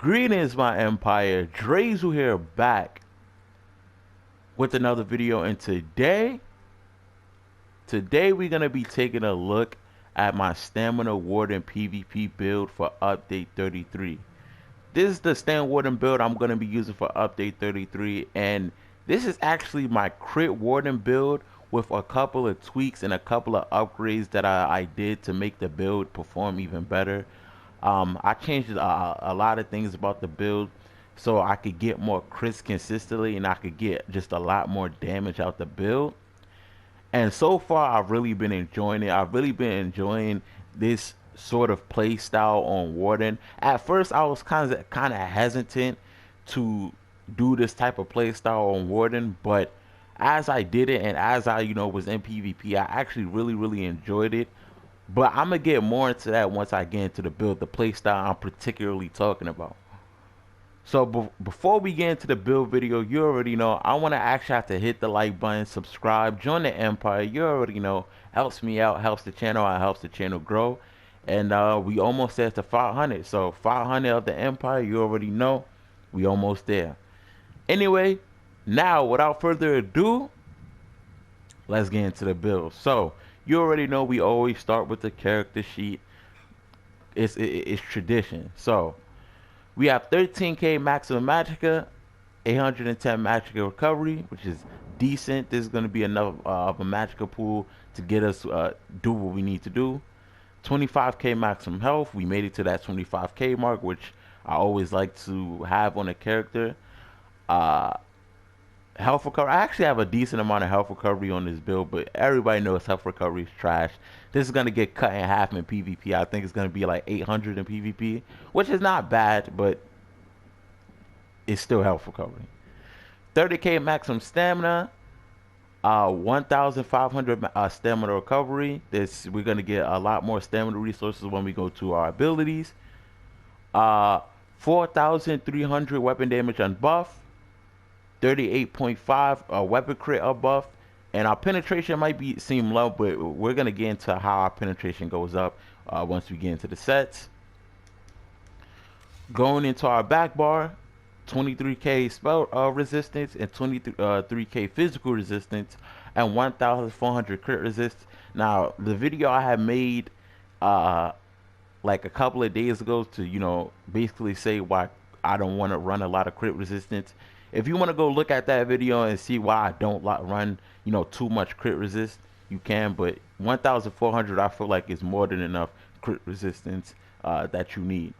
Greetings, my empire. Drezu here, back with another video, and today we're gonna be taking a look at my Stamina Warden PvP build for update 33. This is the Stamina Warden build I'm gonna be using for update 33, and this is actually my Crit Warden build with a couple of tweaks and a couple of upgrades that I did to make the build perform even better. I changed a lot of things about the build so I could get more crits consistently and I could get just a lot more damage out the build. And so far, I've really been enjoying it. I've really been enjoying this sort of play style on Warden. At first, I was kind of hesitant to do this type of play style on Warden, but as I did it and as I was in PvP, I actually really enjoyed it. But I'm gonna get more into that once I get into the build, the playstyle I'm particularly talking about. So before we get into the build video, you already know I want to actually have to hit the like button, subscribe, join the empire. You already know, helps me out, helps the channel out, helps the channel grow. And we almost at to 500. So 500 of the empire, you already know, we almost there. Anyway, now without further ado, let's get into the build. So you already know we always start with the character sheet. It's tradition. So we have 13k maximum magicka, 810 magicka recovery, which is decent. This is going to be enough of a magicka pool to get us do what we need to do. 25k maximum health. We made it to that 25k mark, which I always like to have on a character. Health recovery. I actually have a decent amount of health recovery on this build, but everybody knows health recovery is trash. This is going to get cut in half in PvP. I think it's going to be like 800 in PvP, which is not bad, but it's still health recovery. 30k maximum stamina, 1,500 stamina recovery. We're going to get a lot more stamina resources when we go to our abilities. 4,300 weapon damage on buff. 38.5 weapon crit up buff, and our penetration might seem low, but we're gonna get into how our penetration goes up once we get into the sets. Going into our back bar, 23k spell resistance and 23k physical resistance and 1,400 crit resist. Now the video I have made like a couple of days ago to basically say why I don't want to run a lot of crit resistance. If you want to go look at that video and see why I don't run, too much crit resist, you can. But 1,400, I feel like is more than enough crit resistance that you need.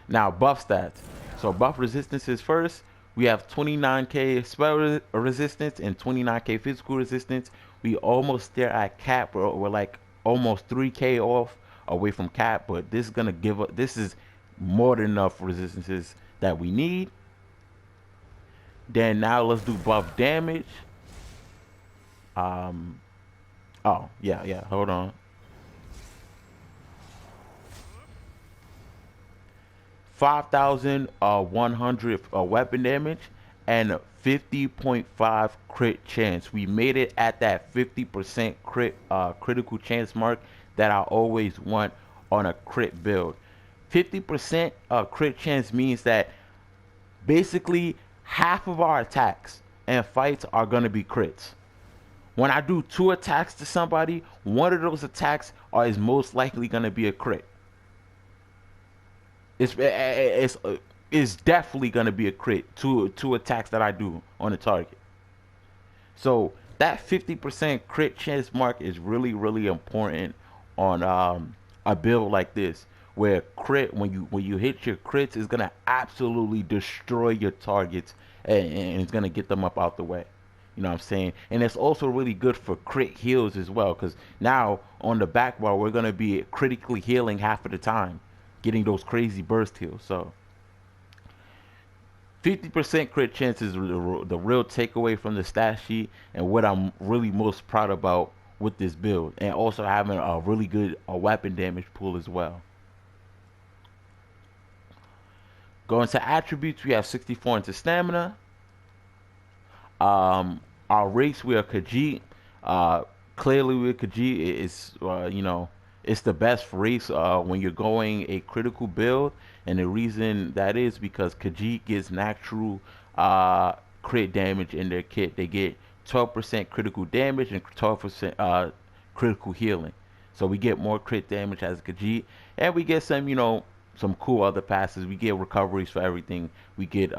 Now, buff stats. So buff resistance is first. We have 29k spell resistance and 29k physical resistance. We almost there at cap. We're like almost 3k off away from cap, but this is gonna give us. This is more than enough resistances that we need. Then now let's do buff damage. Oh yeah, hold on. 5,100 weapon damage and 50.5 crit chance. We made it at that 50% critical chance mark that I always want on a crit build. 50% crit chance means that basically half of our attacks and fights are going to be crits. When I do 2 attacks to somebody, one of those attacks is most likely going to be a crit. It's definitely going to be a crit. Two attacks that I do on a target. So that 50% crit chance mark is really important on a build like this, where crit, when you hit your crits, is gonna absolutely destroy your targets and it's gonna get them up out the way. You know what I'm saying? And it's also really good for crit heals as well, because now on the back bar we're gonna be critically healing half of the time, getting those crazy burst heals. So 50% crit chance is the real takeaway from the stat sheet, and what I'm really most proud about with this build, and also having a really good weapon damage pool as well. Going to attributes, we have 64 into stamina. Our race, we are Khajiit. Clearly, we're Khajiit. it's the best race when you're going a critical build, and the reason that is because Khajiit gets natural crit damage in their kit. They get 12% critical damage and 12% critical healing. So we get more crit damage as a Khajiit, and we get some, some cool other passes. We get recoveries for everything. We get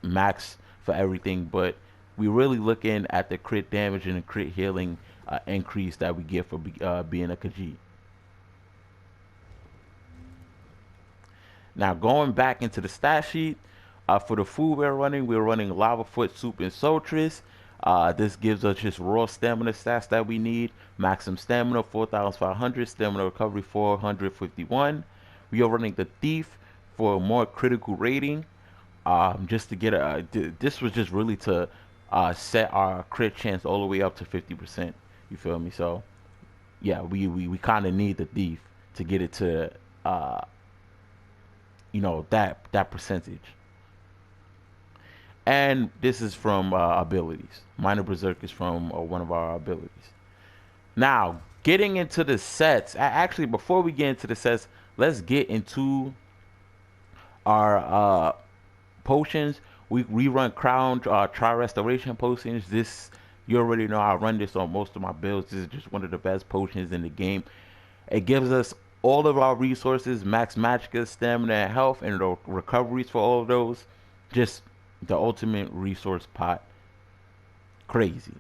max for everything, but we really looking at the crit damage and the crit healing increase that we get for being a Khajiit. Now going back into the stat sheet, for the food we're running Lava Foot, Soup, and Soltris. This gives us just raw stamina stats that we need. Maximum stamina 4,500, stamina recovery 451. We are running the Thief for more critical rating. Just to get this was just really to set our crit chance all the way up to 50%. You feel me? So yeah, we kind of need the Thief to get it to that percentage. And this is from abilities. Minor Berserk is from one of our abilities. Now, getting into the sets. Actually, before we get into the sets, let's get into our potions. We run Crown Tri Restoration potions. This, you already know, I run this on most of my builds. This is just one of the best potions in the game. It gives us all of our resources, max magicka, stamina, and health, and the recoveries for all of those. Just the ultimate resource pot. Crazy.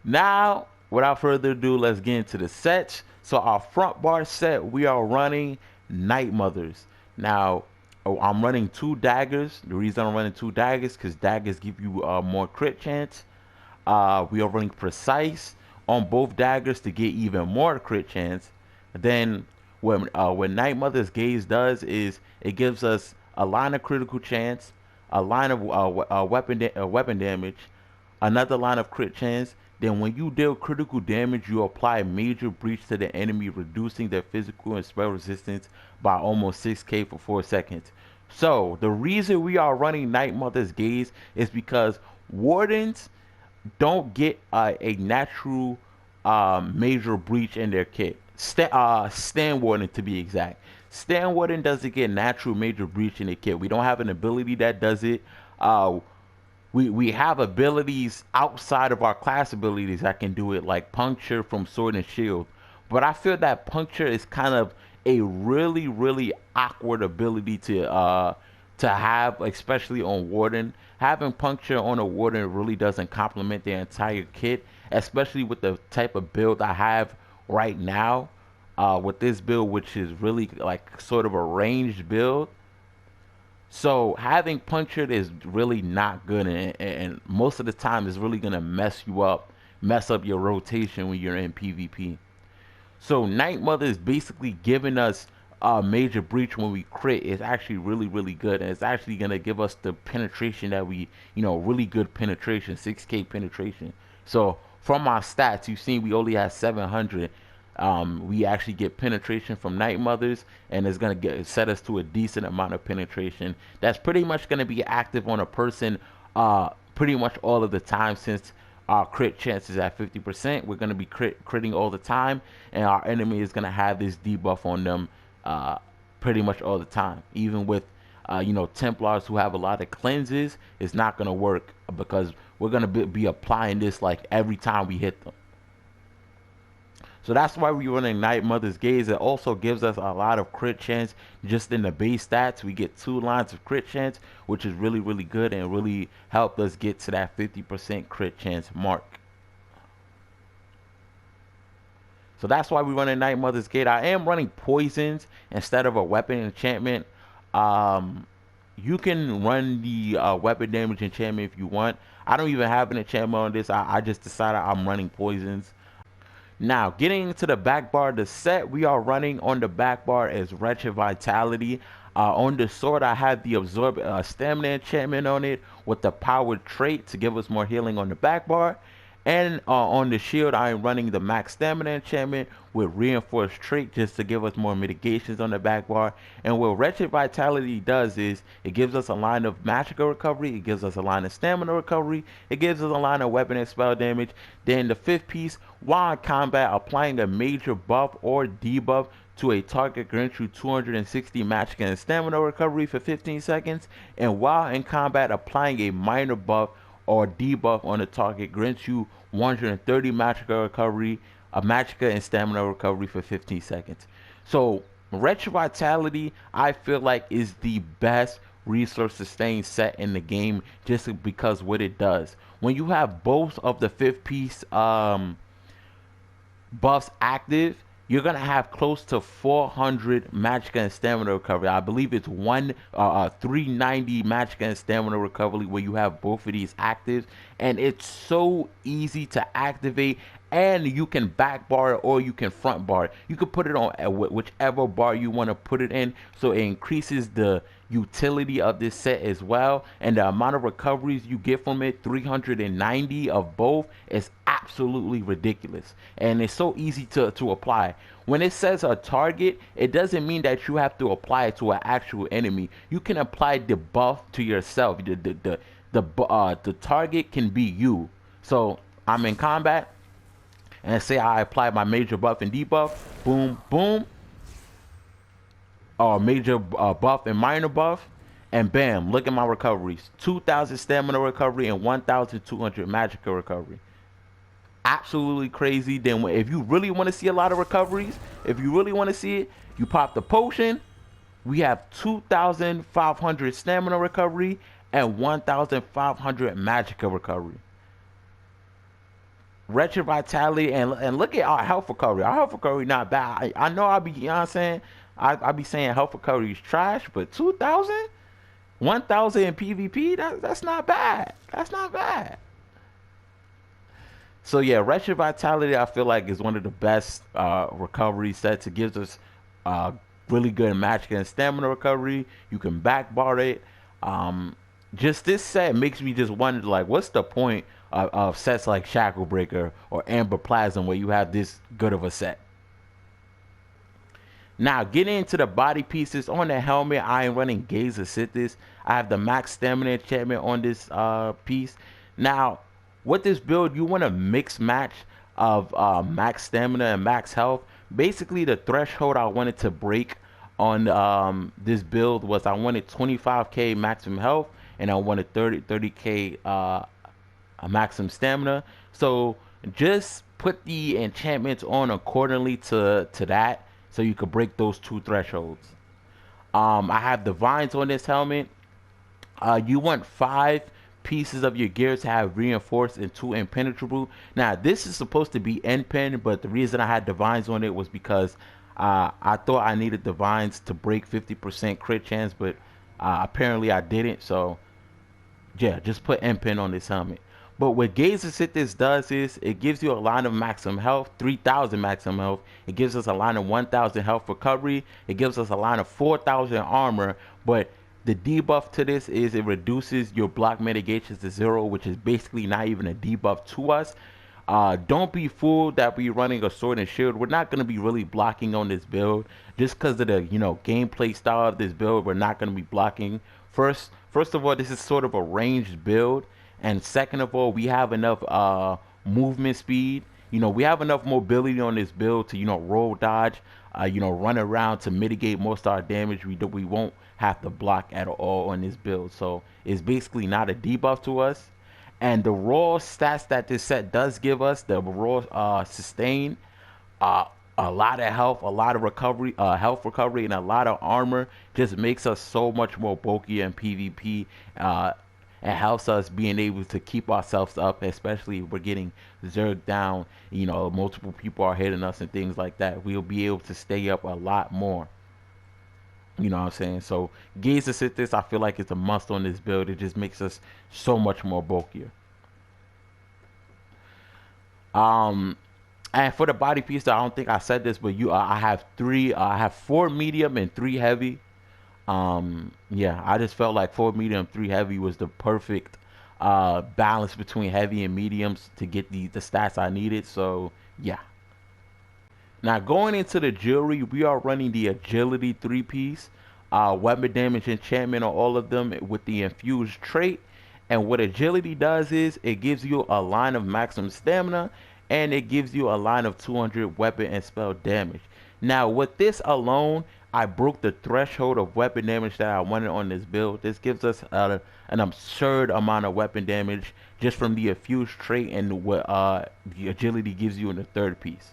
Now, without further ado, let's get into the sets. So our front bar set, we are running Night Mothers. Now, I'm running 2 daggers. The reason I'm running 2 daggers because daggers give you more crit chance. We are running Precise on both daggers to get even more crit chance. Then what Night Mother's Gaze does is it gives us a line of critical chance, a line of weapon damage, another line of crit chance. Then when you deal critical damage, you apply major breach to the enemy, reducing their physical and spell resistance by almost 6k for 4 seconds. So the reason we are running Night Mother's Gaze is because Wardens don't get a natural major breach in their kit. Stand Warden, to be exact. Stand Warden doesn't get natural major breach in the kit. We don't have an ability that does it. We have abilities outside of our class abilities that can do it, like Puncture from Sword and Shield. But I feel that Puncture is kind of a really awkward ability to have, especially on Warden. Having Puncture on a Warden really doesn't complement the entire kit, especially with the type of build I have right now. With this build, which is really like sort of a ranged build. So having Punctured is really not good, and most of the time is really gonna mess up your rotation when you're in PvP. So Night Mother is basically giving us a major breach when we crit. It's actually really good, and it's actually gonna give us the penetration that we, really good penetration, 6k penetration. So from our stats, you've seen we only have 700. We actually get penetration from Night Mothers, and it's going to set us to a decent amount of penetration. That's pretty much going to be active on a person pretty much all of the time, since our crit chance is at 50%. We're going to be critting all the time, and our enemy is going to have this debuff on them pretty much all the time. Even with Templars who have a lot of cleanses, it's not going to work because we're going to be applying this like every time we hit them. So that's why we're running Night Mother's Gaze. It also gives us a lot of crit chance just in the base stats. We get 2 lines of crit chance, which is really good and really helped us get to that 50% crit chance mark. So that's why we're running Night Mother's Gaze. I am running poisons instead of a weapon enchantment. You can run the weapon damage enchantment if you want. I don't even have an enchantment on this. I just decided I'm running poisons. Now, getting into the back bar, the set we are running on the back bar is Wretched Vitality. On the sword, I have the Absorb Stamina enchantment on it with the Powered trait to give us more healing on the back bar. And on the shield, I am running the max stamina enchantment with reinforced trait just to give us more mitigations on the back bar. And what Wretched Vitality does is it gives us a line of magical recovery, it gives us a line of stamina recovery, it gives us a line of weapon and spell damage. Then the fifth piece, while in combat, applying a major buff or debuff to a target grants you 260 magic and stamina recovery for 15 seconds. And while in combat, applying a minor buff or debuff on the target grants you 130 magical recovery, a magica and stamina recovery for 15 seconds. So Retro Vitality, I feel like, is the best resource sustain set in the game just because what it does. When you have both of the fifth piece buffs active, you're gonna have close to 400 magic and stamina recovery. I believe it's 390 magic and stamina recovery when you have both of these active, and it's so easy to activate. And you can back bar it or you can front bar it. You can put it on whichever bar you want to put it in, so it increases the utility of this set as well. And the amount of recoveries you get from it, 390 of both, is absolutely ridiculous. And it's so easy to apply. When it says a target, it doesn't mean that you have to apply it to an actual enemy. You can apply the buff to yourself. The target can be you. So I'm in combat, and say I apply my major buff and debuff, boom, boom, or major buff and minor buff, and bam, look at my recoveries. 2,000 stamina recovery and 1,200 magical recovery. Absolutely crazy. Then if you really want to see a lot of recoveries, if you really want to see it, you pop the potion. We have 2,500 stamina recovery and 1,500 magical recovery. Retro Vitality, and look at our health recovery. Our health recovery not bad. I know I be, you know what I'm saying? I be saying health recovery is trash, but 2,000, 1,000 in PvP, that's not bad. That's not bad. So yeah, Retro Vitality, I feel like, is one of the best recovery sets. It gives us really good magic and stamina recovery. You can back bar it. Just this set makes me just wonder, like, what's the point of sets like Shackle Breaker or Amber Plasm where you have this good of a set? Now, getting into the body pieces, on the helmet, I am running Gaze of Sithis. I have the max stamina enchantment on this piece. Now, with this build, you want to mix match of max stamina and max health. Basically, the threshold I wanted to break on this build was I wanted 25k maximum health, and I wanted 30k maximum stamina. So just put the enchantments on accordingly to that, so you could break those two thresholds. I have the vines on this helmet. You want 5 pieces of your gear to have reinforced and 2 impenetrable. Now this is supposed to be impen, but the reason I had the vines on it was because I thought I needed the vines to break 50% crit chance, but apparently I didn't. So yeah, just put impen on this helmet. But what Gaze of Sithis does is it gives you a line of maximum health, 3,000 maximum health. It gives us a line of 1,000 health recovery. It gives us a line of 4,000 armor. But the debuff to this is it reduces your block mitigations to 0, which is basically not even a debuff to us. Don't be fooled that we're running a sword and shield. We're not going to be really blocking on this build. Just because of the gameplay style of this build, we're not going to be blocking. First of all, this is sort of a ranged build. And second of all, we have enough movement speed. We have enough mobility on this build to, roll dodge, run around to mitigate most of our damage. We won't have to block at all on this build. So it's basically not a debuff to us. And the raw stats that this set does give us, the raw sustain, a lot of health, a lot of recovery, health recovery, and a lot of armor, just makes us so much more bulky in PvP. It helps us being able to keep ourselves up, especially if we're getting zerged down, multiple people are hitting us and things like that. We'll be able to stay up a lot more. You know what I'm saying? So Gaze of Sithis, I feel like it's a must on this build. It just makes us so much more bulkier. And for the body piece, I don't think I said this, but I have 4 medium and 3 heavy. Yeah, I just felt like 4 medium, 3 heavy was the perfect balance between heavy and mediums to get the stats I needed. So yeah. Now going into the jewelry, we are running the agility 3-piece, weapon damage enchantment on all of them with the infused trait. And what agility does is it gives you a line of maximum stamina, and it gives you a line of 200 weapon and spell damage. Now with this alone, I broke the threshold of weapon damage that I wanted on this build. This gives us an absurd amount of weapon damage just from the infused trait and what the agility gives you in the third piece.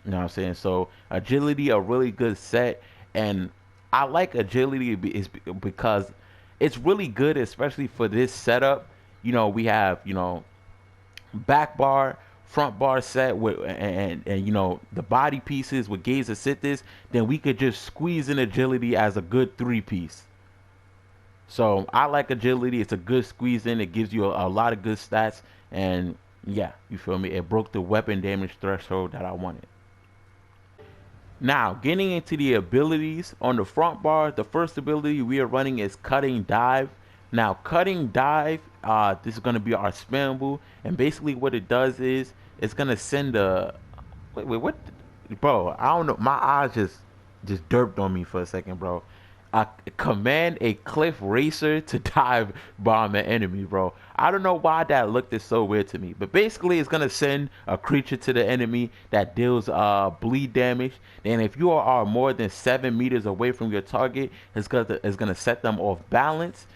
You know what I'm saying? So agility, a really good set, and I like agility is because it's really good, especially for this setup. You know, we have back bar, front bar set with and you know the body pieces with gaze assist this. Then we could just squeeze in agility as a good 3-piece. So I like agility. It's a good squeeze in. It gives you a lot of good stats, and yeah, you feel me? It broke the weapon damage threshold that I wanted. Now, getting into the abilities on the front bar, the first ability we are running is Cutting Dive. Now, Cutting Dive, this is going to be our spammable, and basically what it does is it's going to send a... Wait, what? Bro, I don't know. My eyes just derped on me for a second, bro. Command a cliff racer to dive bomb an enemy, bro. I don't know why that looked so weird to me, but basically it's gonna send a creature to the enemy that deals bleed damage. And if you are more than 7 meters away from your target, it's gonna set them off balance.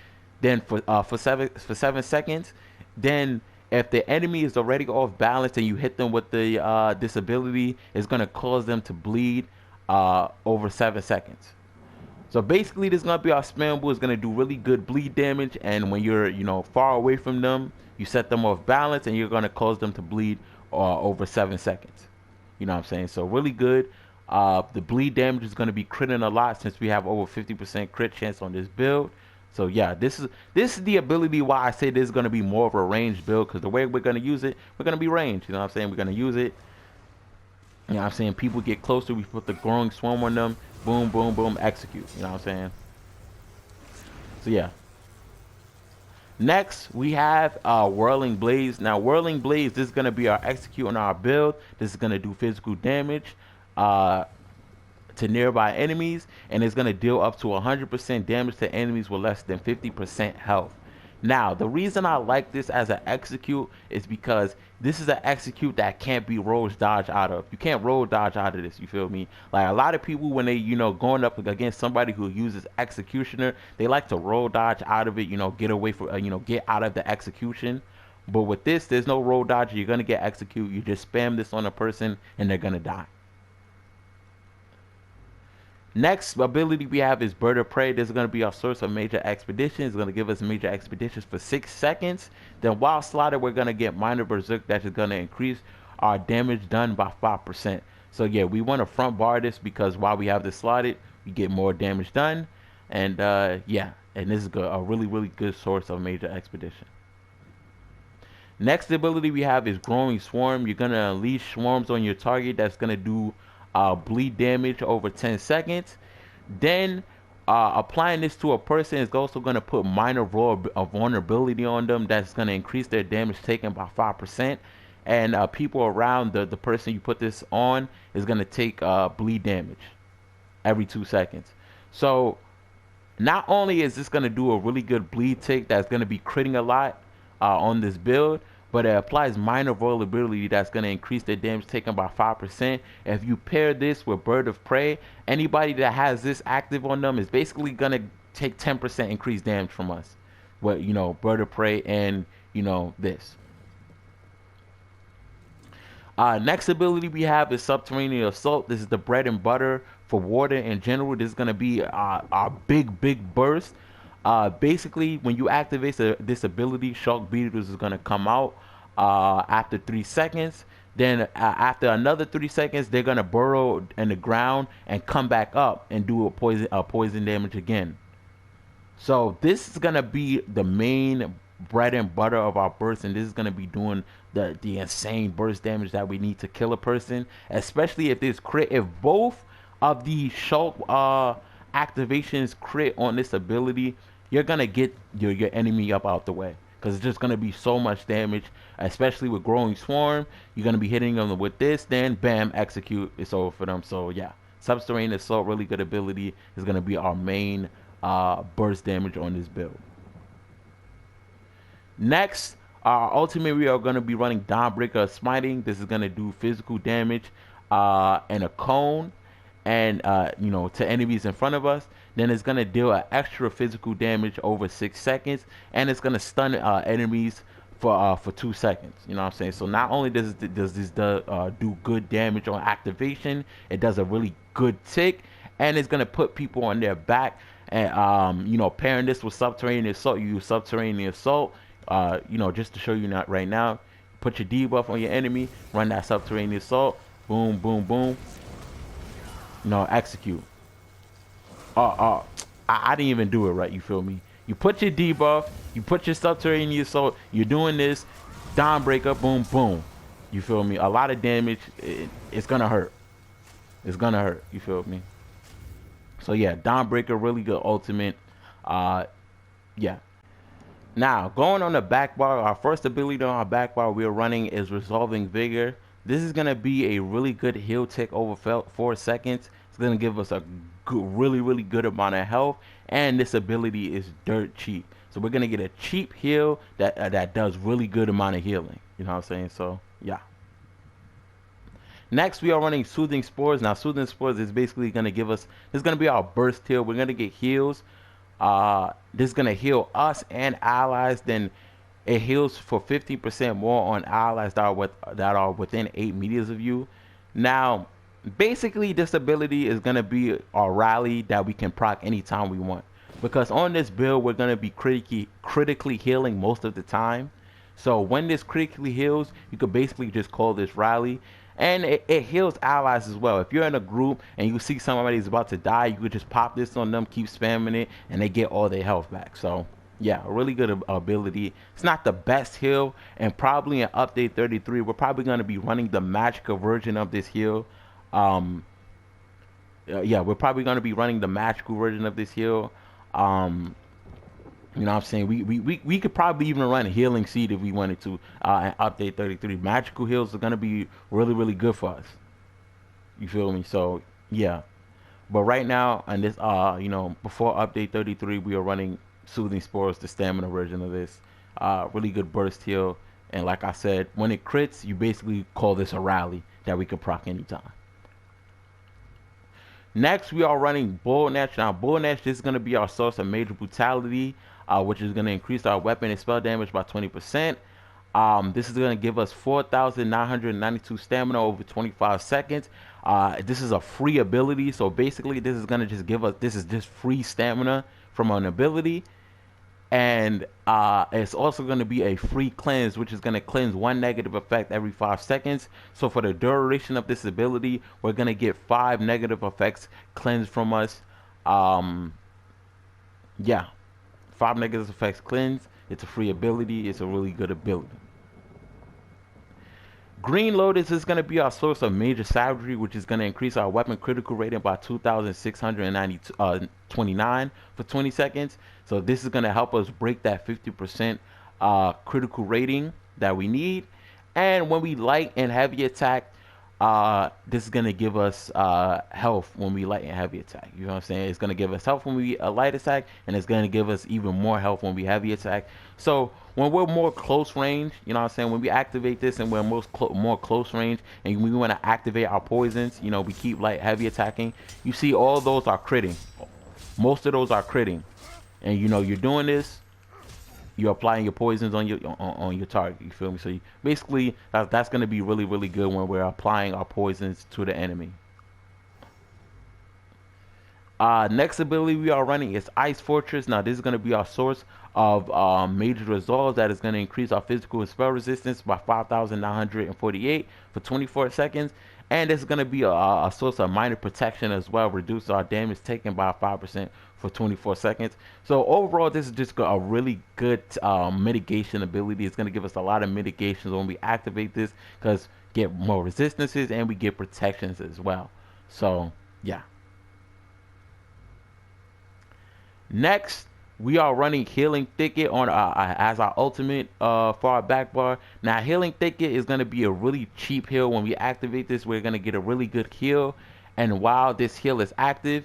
Then for 7 seconds. Then if the enemy is already off balance and you hit them with the this ability, it's gonna cause them to bleed over 7 seconds. So basically, this is gonna be our spammable. It's gonna do really good bleed damage, and when you're far away from them, you set them off balance, and you're gonna cause them to bleed over 7 seconds. You know what I'm saying? So really good. The bleed damage is gonna be critting a lot since we have over 50% crit chance on this build. So yeah, this is the ability why I say this is gonna be more of a ranged build, because the way we're gonna use it, we're gonna be ranged. You know what I'm saying? We're gonna use it. You know what I'm saying? People get closer, we put the growing swarm on them. Boom, boom, boom, execute. You know what I'm saying? So yeah. Next, we have Whirling Blaze. Now, Whirling Blaze, this is going to be our execute on our build. This is going to do physical damage to nearby enemies. And it's going to deal up to 100% damage to enemies with less than 50% health. Now, the reason I like this as an execute is because this is an execute that can't be roll dodge out of. You can't roll dodge out of this, you feel me? Like a lot of people when they, going up against somebody who uses executioner, they like to roll dodge out of it, get away from, get out of the execution. But with this, there's no roll dodge. You're going to get execute. You just spam this on a person and they're going to die. Next ability we have is Bird of Prey. This is going to be our source of major expeditions. It's going to give us major expeditions for 6 seconds. Then while slotted, we're going to get Minor Berserk. That's going to increase our damage done by 5%. So yeah, we want to front bar this because while we have this slotted, we get more damage done. And yeah, and this is a really, really good source of major expedition. Next ability we have is Growing Swarm. You're going to unleash swarms on your target. That's going to do bleed damage over 10 seconds. Then applying this to a person is also going to put minor vulnerability on them. That's going to increase their damage taken by 5%. And people around the person you put this on is going to take bleed damage every 2 seconds. So not only is this going to do a really good bleed take that's going to be critting a lot on this build, but it applies minor vulnerability that's going to increase their damage taken by 5%. If you pair this with Bird of Prey, anybody that has this active on them is basically going to take 10% increased damage from us. But, Bird of Prey and, this. Next ability we have is Subterranean Assault. This is the bread and butter for Warden in general. This is going to be our big burst. Basically, when you activate this ability, Shark Beetles is going to come out after 3 seconds. Then after another 3 seconds, they're going to burrow in the ground and come back up and do a poison damage again. So this is going to be the main bread and butter of our burst, and this is going to be doing the insane burst damage that we need to kill a person, especially if this crit. If both of the Shark activations crit on this ability, you're gonna get your enemy up out the way. because it's just going to be so much damage, especially with growing swarm. You're going to be hitting them with this, then bam, execute. It's over for them. So yeah, subterranean assault, really good ability, is going to be our main burst damage on this build. Next, our ultimate, we are going to be running Dawnbreaker Smiting. This is going to do physical damage and a cone, and to enemies in front of us. Then it's going to deal an extra physical damage over 6 seconds, and it's going to stun enemies for 2 seconds. You know what I'm saying? So not only does this do good damage on activation, it does a really good tick, and it's going to put people on their back. And pairing this with subterranean assault, you use subterranean assault. Just to show you not right now, put your debuff on your enemy, run that subterranean assault, boom, boom, boom. Execute. I didn't even do it right. You feel me? You put your debuff, you put your subterranean assault. You're doing this, Dawnbreaker, boom, boom. You feel me? A lot of damage. It's gonna hurt. It's gonna hurt. You feel me? So yeah, Dawnbreaker, really good ultimate. Yeah. Now, going on the back bar, our first ability on our back bar we're running is Resolving Vigor. This is going to be a really good heal tick over 4 seconds. It's going to give us a really, really good amount of health, and this ability is dirt cheap. So we're going to get a cheap heal that does really good amount of healing. You know what I'm saying? So, yeah. Next, we are running Soothing Spores. Now, Soothing Spores is basically going to give us, this is going to be our burst heal. We're going to get heals. This is going to heal us and allies. Then it heals for 50% more on allies that are within 8 meters of you. Now, basically, this ability is going to be our rally that we can proc anytime we want. Because on this build, we're going to be critically healing most of the time. So when this critically heals, you could basically just call this rally. And it heals allies as well. If you're in a group and you see somebody's about to die, you could just pop this on them, keep spamming it, and they get all their health back. So, yeah, a really good ability. It's not the best heal, and probably in Update 33, we're probably going to be running the magical version of this heal. Yeah, we're probably going to be running the magical version of this heal. You know what I'm saying? We could probably even run Healing Seed if we wanted to in Update 33. Magical heals are going to be really, really good for us. You feel me? So, yeah. But right now, and this, before Update 33, we are running Soothing Spores, the stamina version of this. Really good burst heal. And like I said, when it crits, you basically call this a rally that we could proc anytime. Next, we are running Bull Netch. Now, Bull Netch, this is going to be our source of major brutality, which is going to increase our weapon and spell damage by 20%. This is going to give us 4,992 stamina over 25 seconds. This is a free ability, so basically this is going to just give us, this is just free stamina from an ability. And it's also going to be a free cleanse, which is going to cleanse 1 negative effect every 5 seconds. So for the duration of this ability, we're going to get 5 negative effects cleansed from us. Yeah, 5 negative effects cleansed. It's a free ability. It's a really good ability. Green Lotus is going to be our source of major savagery, which is going to increase our weapon critical rating by 2,629 for 20 seconds. So this is going to help us break that 50% critical rating that we need. And when we light and heavy attack, this is going to give us health when we light and heavy attack. You know what I'm saying? It's going to give us health when we light attack, and it's going to give us even more health when we heavy attack. So when we're more close range, you know what I'm saying, when we activate this and we're more close range and we want to activate our poisons, you know, we keep light heavy attacking, you see all those are critting. Most of those are critting. And you know, you're doing this, you're applying your poisons on your target. You feel me? So basically, that's going to be really, really good when we're applying our poisons to the enemy. Next ability we are running is Ice Fortress. Now this is going to be our source of major resolves that is going to increase our physical and spell resistance by 5,948 for 24 seconds. And this is going to be a source of minor protection as well, reduce our damage taken by 5% for 24 seconds. So overall, this is just a really good mitigation ability. It's going to give us a lot of mitigations when we activate this, because get more resistances and we get protections as well. So yeah. Next, we are running Healing Thicket on as our ultimate for our back bar. Now Healing Thicket is going to be a really cheap heal. When we activate this, we're going to get a really good heal, and while this heal is active,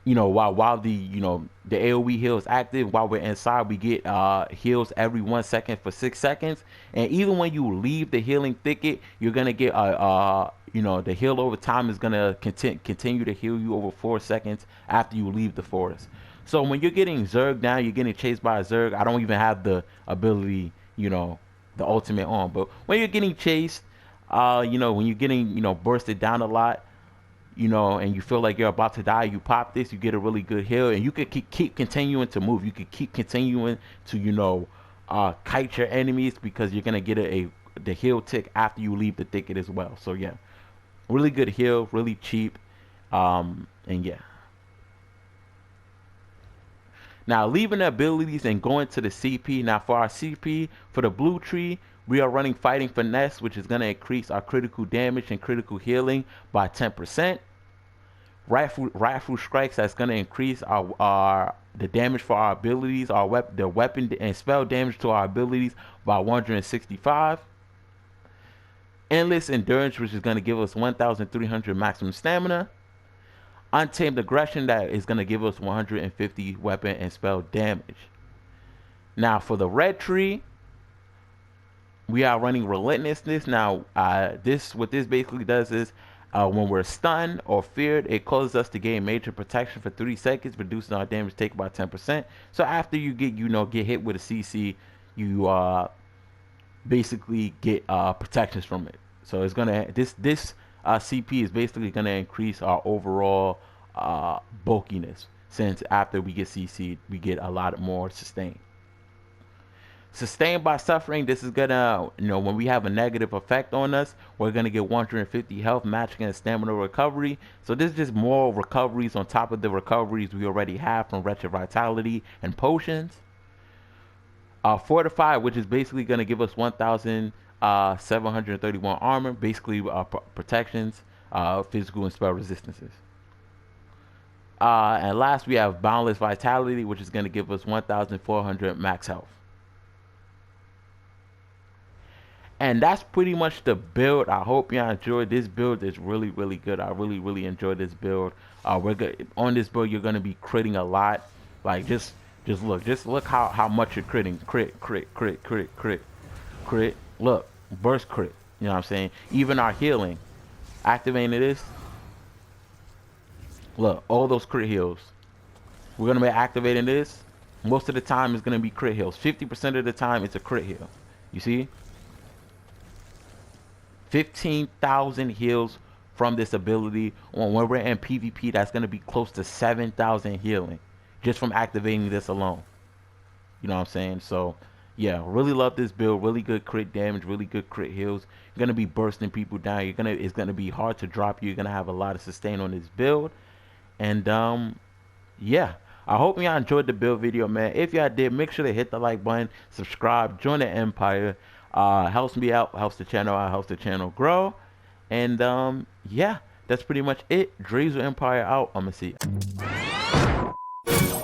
you know, while the, you know, the AoE heal is active, while we're inside, we get heals every 1 second for 6 seconds. And even when you leave the Healing Thicket, you're gonna get you know, the heal over time is gonna continue to heal you over 4 seconds after you leave the forest. So when you're getting zerged down, you're getting chased by a zerg. I don't even have the ability, you know, the ultimate on, but when you're getting chased, you know, when you're getting, you know, bursted down a lot, you know, and you feel like you're about to die, you pop this, you get a really good heal, and you could keep continuing to move. You could keep continuing to, you know, kite your enemies, because you're gonna get the heal tick after you leave the thicket as well. So yeah, really good heal, really cheap, and yeah. Now leaving the abilities and going to the CP. Now for our CP, for the blue tree, we are running Fighting Finesse, which is going to increase our critical damage and critical healing by 10%. Rifle Strikes, that's going to increase the damage for our abilities, the weapon and spell damage to our abilities by 165. Endless Endurance, which is going to give us 1,300 maximum stamina. Untamed Aggression, that is going to give us 150 weapon and spell damage. Now for the red tree, we are running Relentlessness. Now what this basically does is, when we're stunned or feared, it causes us to gain major protection for 3 seconds, reducing our damage taken by 10%. So after you get, you know, get hit with a CC, you basically get protections from it. So it's gonna, this CP is basically gonna increase our overall bulkiness, since after we get CC'd, we get a lot more sustain. Sustained by Suffering, this is gonna, you know, when we have a negative effect on us, we're gonna get 150 health, matching and stamina recovery. So this is just more recoveries on top of the recoveries we already have from Wretched Vitality and potions. Fortified, which is basically gonna give us 1,731 armor, basically protections, physical and spell resistances. And last, we have Boundless Vitality, which is gonna give us 1,400 max health. And that's pretty much the build. I hope y'all enjoyed this build. It's really, really good. I really enjoyed this build. We're good on this build. You're gonna be critting a lot. Like just look how much you're critting. Crit. Look, burst crit. You know what I'm saying? Even our healing, activating this. Look, all those crit heals. We're gonna be activating this. Most of the time, it's gonna be crit heals. 50% of the time, it's a crit heal. You see? 15,000 heals from this ability. When we're in PvP, that's going to be close to 7,000 healing just from activating this alone. You know what I'm saying? So yeah, really love this build. Really good crit damage, really good crit heals. You're going to be bursting people down. It's going to be hard to drop you. You're going to have a lot of sustain on this build. And yeah, I hope y'all enjoyed the build video, man. If y'all did, make sure to hit the like button, subscribe, join the empire. Helps me out, helps the channel out, helps the channel grow. And yeah, that's pretty much it. Dreams of Empire out. I'm gonna see you.